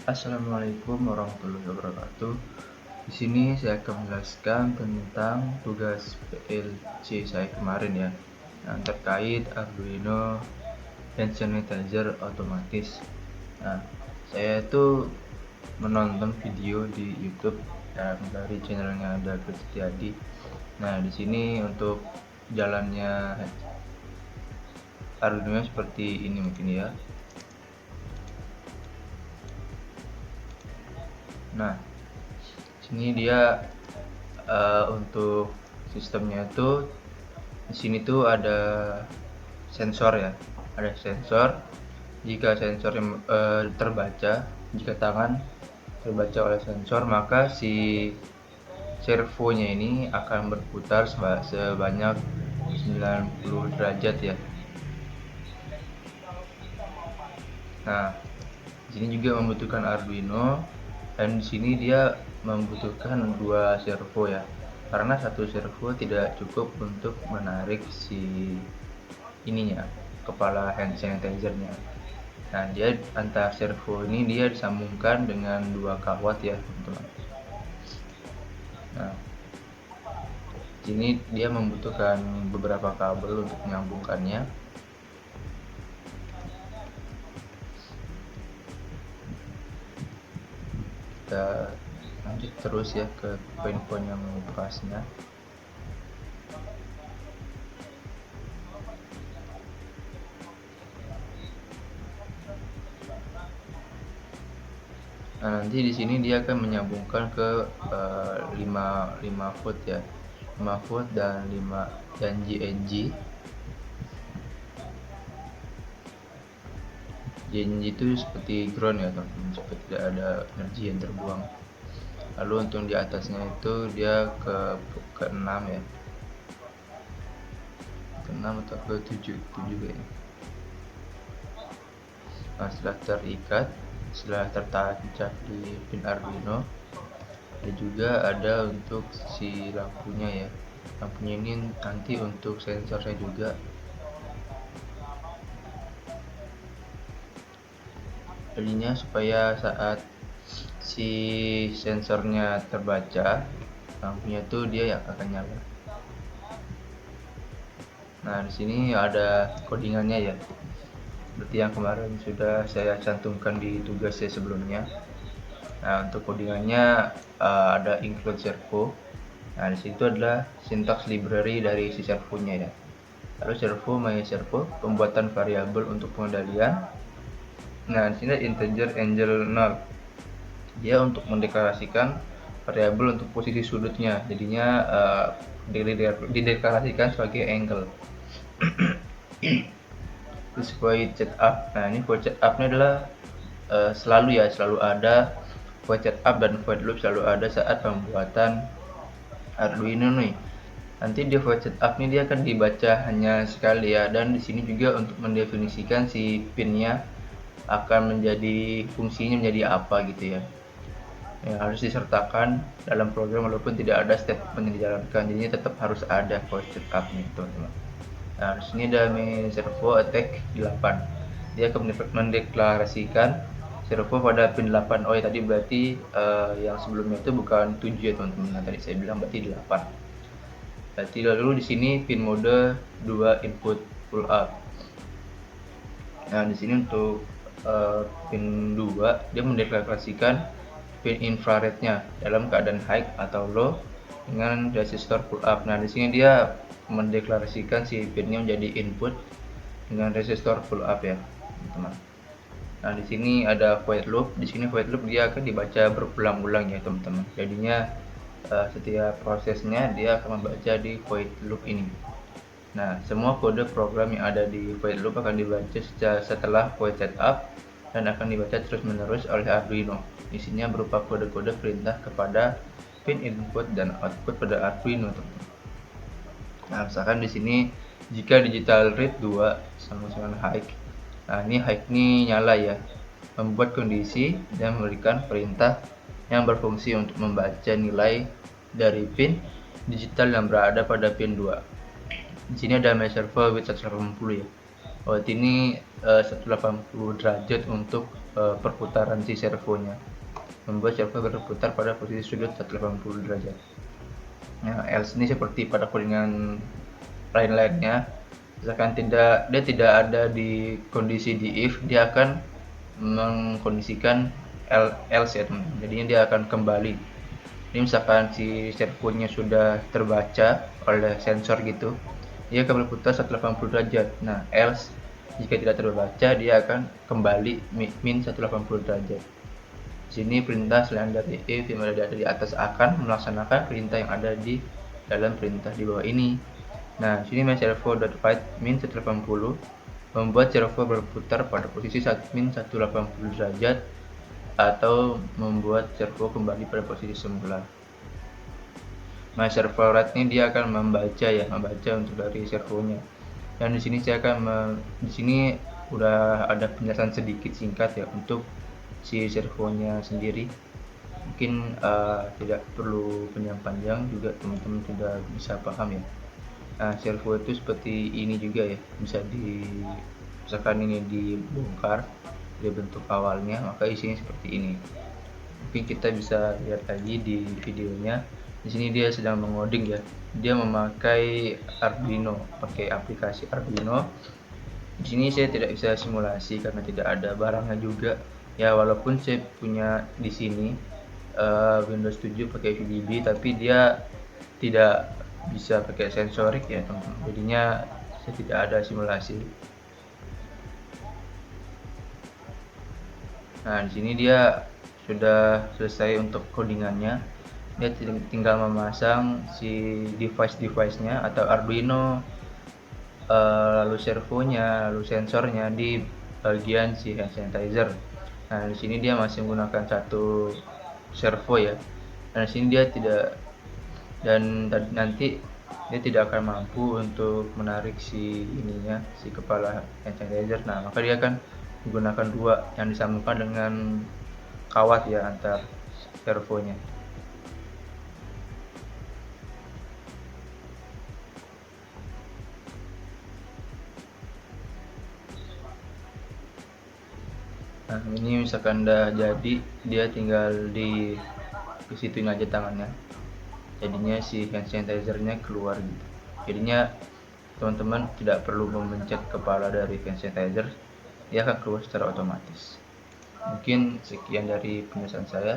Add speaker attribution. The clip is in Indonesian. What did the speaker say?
Speaker 1: Assalamualaikum warahmatullahi wabarakatuh. Di sini saya akan menjelaskan tentang tugas PLC saya kemarin ya, yang terkait Arduino hand sanitizer otomatis. Nah, saya itu menonton video di YouTube dari channelnya David Setiadi. Nah, di sini untuk jalannya Arduino seperti ini mungkin ya. Nah, sini dia untuk sistemnya itu di sini tuh ada sensor ya, ada sensor. Jika sensor terbaca, jika tangan terbaca oleh sensor, maka si servonya ini akan berputar sebanyak 90 derajat ya. Nah, di sini juga membutuhkan Arduino, dan di sini dia membutuhkan 2 servo ya, karena satu servo tidak cukup untuk menarik si ininya, kepala hand sanitizer-nya. Nah, dia antar servo ini dia disambungkan dengan 2 kawat ya, teman-teman. Nah, sini dia membutuhkan beberapa kabel untuk menyambungkannya. Kita lanjut terus ya ke poin-poin yang bekasnya. Nah, nanti di sini dia akan menyambungkan ke 5 volt ya, 5 volt dan GNG. GNG itu seperti ground ya teman-teman, seperti tidak ada energi yang terbuang. Lalu untuk di atasnya itu dia ke 6 ya, ke 6 atau ke 7 kayaknya. Nah, setelah terikat, setelah tertancap di pin Arduino, dan juga ada untuk si lampunya ya. Lampunya ini nanti untuk sensornya juga. Jadinya supaya saat si sensornya terbaca, lampunya tuh dia yang akan nyala. Nah, di sini ada codingannya ya, seperti yang kemarin sudah saya cantumkan di tugas saya sebelumnya. Nah, untuk codingannya ada include servo. Nah, di situ adalah syntax library dari si servonya ya. Lalu servo my servo, pembuatan variabel untuk pengendalian. Nah, di sini integer angel 0. Dia untuk mendeklarasikan variabel untuk posisi sudutnya. Jadinya dideklarasikan sebagai angle. Terus void setup. Nah, ini void setup ini adalah selalu ada void setup dan void loop, selalu ada saat pembuatan Arduino nih. Nanti di void setup ini dia akan dibaca hanya sekali ya, dan di sini juga untuk mendefinisikan si pinnya akan menjadi fungsinya menjadi apa gitu ya. Yang harus disertakan dalam program walaupun tidak ada statement yang dijalankan, jadi tetap harus ada void setup nih teman-teman. Nah, di sini ada main servo attack 8. Dia akan mendeklarasikan servo pada pin 8. Oh ya, tadi berarti yang sebelumnya itu bukan 7 ya teman-teman. Nah, tadi saya bilang berarti 8. Berarti lalu di sini pin mode 2 input pull up. Nah, di sini untuk pin 2 dia mendeklarasikan pin infrarednya dalam keadaan high atau low dengan resistor pull up. Nah, di sini dia mendeklarasikan si pinnya menjadi input dengan resistor pull up ya, teman-teman. Nah, di sini ada void loop. Di sini void loop dia akan dibaca berulang-ulang ya, teman-teman. Jadinya setiap prosesnya dia akan membaca di void loop ini. Nah, semua kode program yang ada di void loop akan dibaca setelah void setup dan akan dibaca terus-menerus oleh Arduino. Isinya berupa kode-kode perintah kepada pin input dan output pada Arduino, teman-teman. Nah, misalkan di sini jika digital read 2 sama dengan high. Nah, ini high ini nyala ya, membuat kondisi dan memberikan perintah yang berfungsi untuk membaca nilai dari pin digital yang berada pada pin 2. Di sini ada my servo with 180 ya. ini 180 derajat untuk perputaran si servonya, membuat servo berputar pada posisi sudut 180 derajat. Nah, else ini seperti pada codingan lain-lainnya, misalkan dia tidak ada di kondisi di if, dia akan mengkondisikan else ya teman. Jadinya dia akan kembali. Ini misalkan si servonya sudah terbaca oleh sensor gitu, dia akan berputar 180 derajat. Nah, else jika tidak terbaca, dia akan kembali min 180 derajat. Sini perintah selain dari if yang ada di atas akan melaksanakan perintah yang ada di dalam perintah di bawah ini. Nah, sini servo.write min 180 membuat servo berputar pada posisi min 180 derajat atau membuat servo kembali pada posisi semula. Nah, servo write ini dia akan membaca untuk dari servonya. Dan di sini saya akan di sini udah ada penjelasan sedikit singkat ya untuk si servonya sendiri. Mungkin tidak perlu panjang-panjang juga, teman-teman sudah bisa paham ya. Nah, servo itu seperti ini juga ya, misalkan ini dibongkar dari bentuk awalnya, maka isinya seperti ini. Mungkin kita bisa lihat lagi di videonya. Di sini dia sedang mengoding ya, dia memakai Arduino, pakai aplikasi Arduino. Di sini saya tidak bisa simulasi karena tidak ada barangnya juga ya, walaupun saya punya di sini Windows 7 pakai VDB, tapi dia tidak bisa pakai sensorik ya teman-teman, jadinya saya tidak ada simulasi. Nah, di sini dia sudah selesai untuk codingannya. Dia tinggal memasang si device-nya atau Arduino, lalu servonya, lalu sensornya di bagian si hand sanitizer. Nah, di sini dia masih menggunakan satu servo ya. Dan di sini dia tidak, dan nanti dia tidak akan mampu untuk menarik si kepala hand sanitizer. Nah, maka dia akan menggunakan dua yang disambungkan dengan kawat ya antar servonya. Nah, ini misalkan udah jadi, dia tinggal di situin aja tangannya, jadinya si hand sanitizer-nya keluar gitu. Jadinya teman-teman tidak perlu memencet kepala dari hand sanitizer, dia akan keluar secara otomatis. Mungkin sekian dari penjelasan saya.